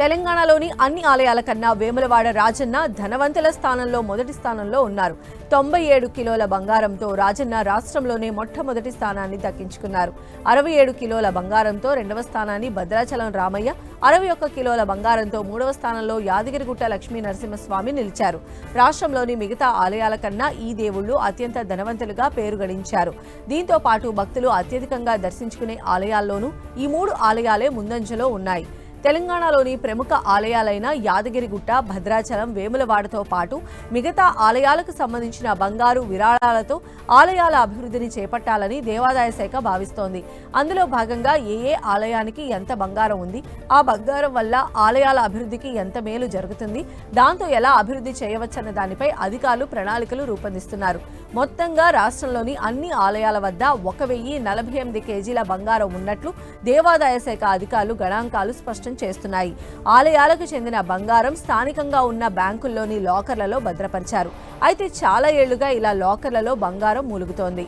తెలంగాణలోని అన్ని ఆలయాల కన్నా వేములవాడ రాజన్న ధనవంతుల స్థానంలో మొదటి స్థానంలో ఉన్నారు. 97 కిలోల బంగారంతో రాజన్న రాష్ట్రంలోనే మొట్టమొదటి స్థానాన్ని దక్కించుకున్నారు. 67 కిలోల బంగారంతో రెండవ స్థానాన్ని భద్రాచలం రామయ్య, 61 కిలోల బంగారంతో మూడవ స్థానంలో యాదగిరిగుట్ట లక్ష్మీ నరసింహస్వామి నిలిచారు. రాష్ట్రంలోని మిగతా ఆలయాల కన్నా ఈ దేవుళ్లు అత్యంత ధనవంతులుగా పేరు గడించారు. దీంతో పాటు భక్తులు అత్యధికంగా దర్శించుకునే ఆలయాల్లోనూ ఈ 3 ఆలయాలే ముందంజలో ఉన్నాయి. తెలంగాణలోని ప్రముఖ ఆలయాలైన యాదగిరిగుట్ట, భద్రాచలం, వేములవాడతో పాటు మిగతా ఆలయాలకు సంబంధించిన బంగారు విరాళాలతో ఆలయాల అభివృద్ధిని చేపట్టాలని దేవాదాయ శాఖ భావిస్తోంది. అందులో భాగంగా ఏ ఆలయానికి ఎంత బంగారం ఉంది, ఆ బంగారం వల్ల ఆలయాల అభివృద్ధికి ఎంత మేలు జరుగుతుంది, దాంతో ఎలా అభివృద్ధి చేయవచ్చన్న దానిపై అధికారులు ప్రణాళికలు రూపొందిస్తున్నారు. మొత్తంగా రాష్ట్రంలోని అన్ని ఆలయాల వద్ద 1048 కేజీల బంగారం ఉన్నట్లు దేవాదాయ శాఖ అధికారులు గణాంకాలు స్పష్టం చేస్తున్నాయి. ఆలయాలకు చెందిన బంగారం స్థానికంగా ఉన్న బ్యాంకుల్లోని లాకర్లలో భద్రపరిచారు. అయితే చాలా ఏళ్లుగా ఇలా లాకర్లలో బంగారం మూలుగుతోంది.